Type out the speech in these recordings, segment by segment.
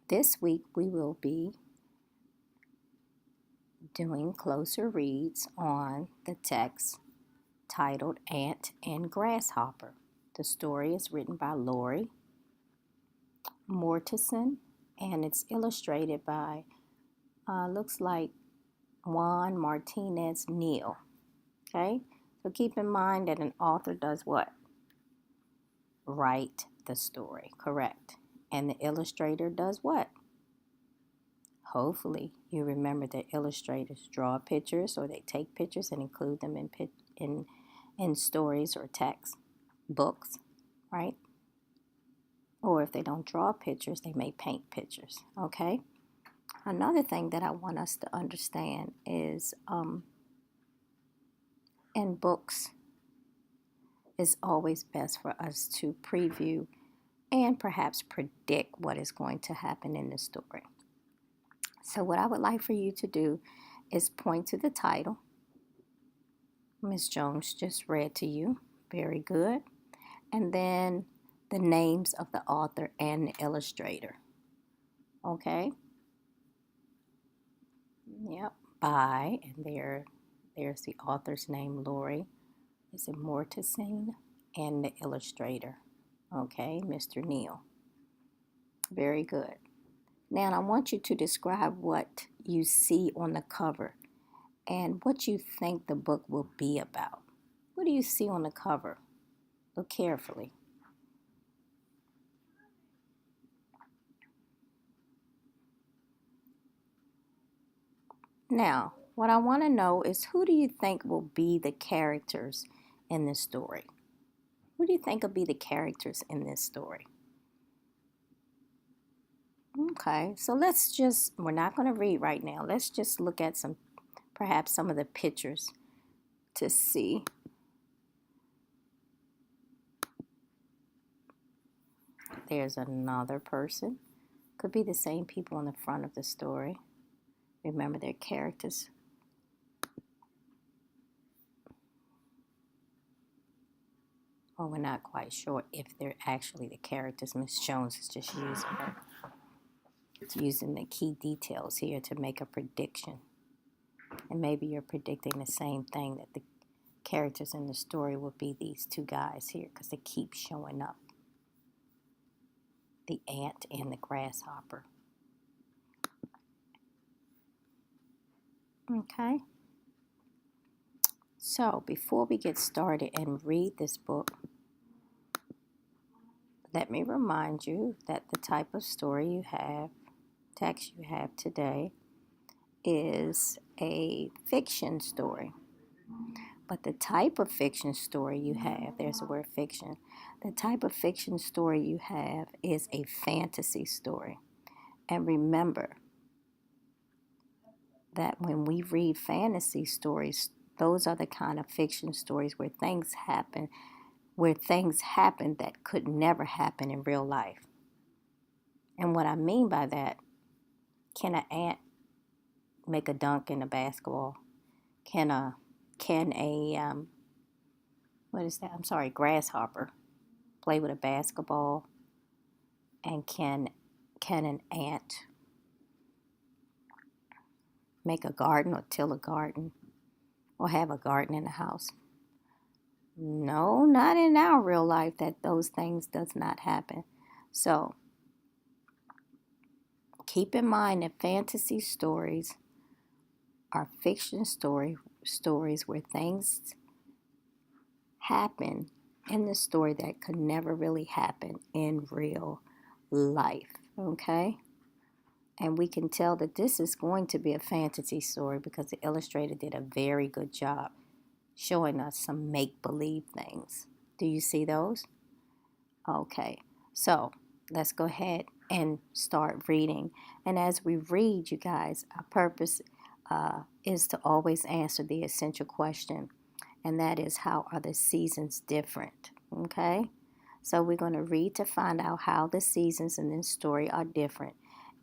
This week we will be doing closer reads on the text titled Ant and Grasshopper. The story is written by Lori Mortensen and it's illustrated by, looks like Juan Martinez Neal. Okay, so keep in mind that an author does what? Write the story, correct. And the illustrator does what? Hopefully, you remember that illustrators draw pictures or they take pictures and include them in stories or text, books, right? Or if they don't draw pictures, they may paint pictures, okay? Another thing that I want us to understand is in books, it's always best for us to preview and perhaps predict what is going to happen in the story. So what I would like for you to do is point to the title. Ms. Jones just read to you. Very good. And then the names of the author and the illustrator. Okay? Yep. By, and there's the author's name, Lori. Is it Mortensen? And the illustrator. Okay, Mr. Neal. Very good. Now I want you to describe what you see on the cover and what you think the book will be about. What do you see on the cover? Look carefully. Now, what I want to know is who do you think will be the characters in this story? Who do you think will be the characters in this story? Okay, so we're not going to read right now. Let's just look at perhaps some of the pictures to see. There's another person. Could be the same people on the front of the story. Remember their characters. Well, we're not quite sure if they're actually the characters. Miss Jones is just using the key details here to make a prediction. And maybe you're predicting the same thing, that the characters in the story will be these two guys here because they keep showing up. The ant and the grasshopper. Okay. So before we get started and read this book, let me remind you that the type of text you have today, is a fiction story. But the type of fiction story you have, there's the word fiction, the type of fiction story you have is a fantasy story. And remember that when we read fantasy stories, those are the kind of fiction stories where things happen that could never happen in real life. And what I mean by that, can an ant make a dunk in a basketball? Can a grasshopper play with a basketball? And can an ant make a garden or till a garden or have a garden in the house? No, not in our real life, that those things does not happen. So keep in mind that fantasy stories are fiction stories where things happen in the story that could never really happen in real life. Okay? And we can tell that this is going to be a fantasy story because the illustrator did a very good job showing us some make-believe things. Do you see those? Okay, so let's go ahead and start reading. And as we read, you guys, our purpose is to always answer the essential question, and that is, how are the seasons different? Okay, so we're going to read to find out how the seasons in this story are different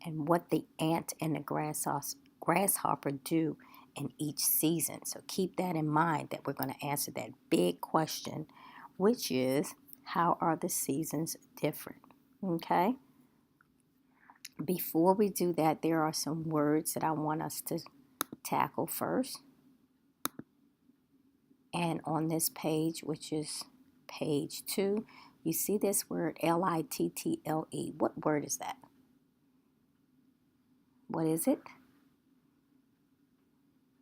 and what the ant and the grasshopper do in each season. So keep that in mind, that we're going to answer that big question, which is, how are the seasons different? Okay? Before we do that, there are some words that I want us to tackle first. And on this page, which is page 2, you see this word Little. What word is that? What is it?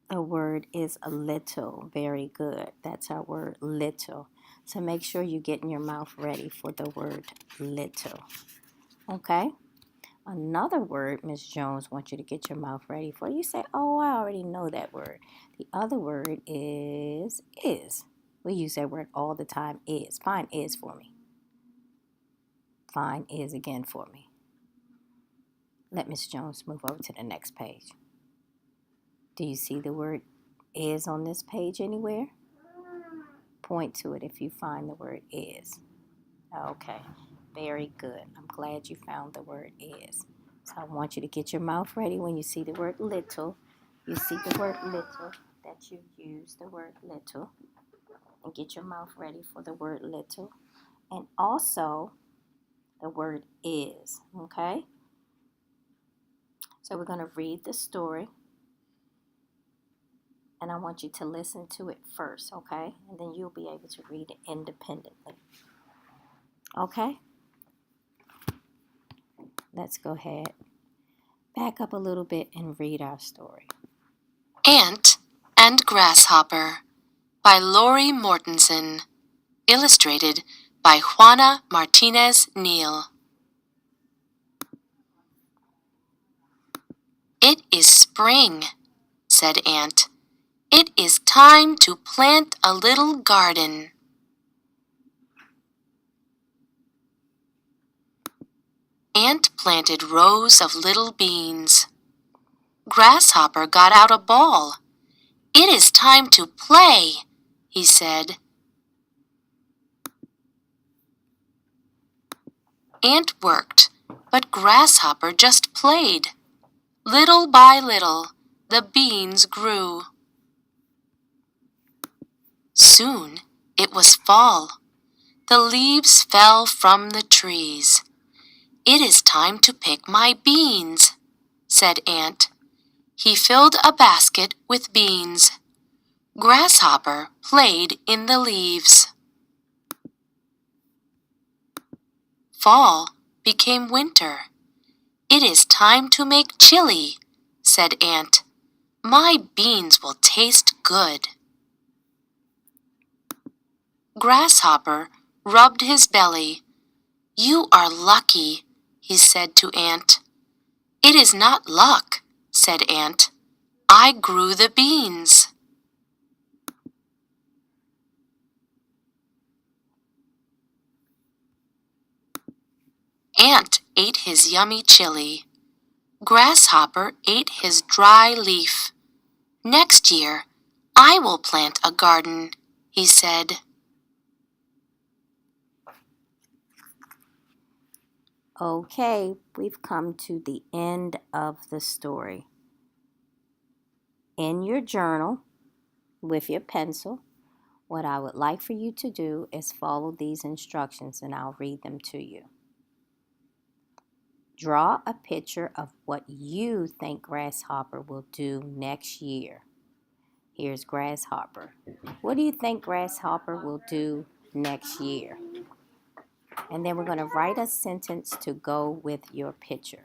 The word is a little. Very good. That's our word, little. So make sure you're getting your mouth ready for the word little. Okay? Another word Miss Jones wants you to get your mouth ready for. You say, oh, I already know that word. The other word is. We use that word all the time, is. Find is for me. Find is again for me. Let Miss Jones move over to the next page. Do you see the word is on this page anywhere? Point to it if you find the word is. Okay, very good. I'm glad you found the word is. So I want you to get your mouth ready when you see the word little. You see the word little, that you use the word little. And get your mouth ready for the word little. And also the word is, okay? So we're going to read the story. And I want you to listen to it first, okay? And then you'll be able to read it independently. Okay? Let's go ahead. Back up a little bit and read our story. Ant and Grasshopper by Lori Mortensen. Illustrated by Juana Martinez Neal. It is spring, said Ant. It is time to plant a little garden. Ant planted rows of little beans. Grasshopper got out a ball. It is time to play, he said. Ant worked, but Grasshopper just played. Little by little, the beans grew. Soon it was fall. The leaves fell from the trees. It is time to pick my beans, said Ant. He filled a basket with beans. Grasshopper played in the leaves. Fall became winter. It is time to make chili, said Ant. My beans will taste good. Grasshopper rubbed his belly. You are lucky, he said to Ant. It is not luck, said Ant. I grew the beans. Ant ate his yummy chili. Grasshopper ate his dry leaf. Next year, I will plant a garden, he said. Okay, we've come to the end of the story. In your journal, with your pencil, what I would like for you to do is follow these instructions and I'll read them to you. Draw a picture of what you think Grasshopper will do next year. Here's Grasshopper. What do you think Grasshopper will do next year? And then we're going to write a sentence to go with your picture.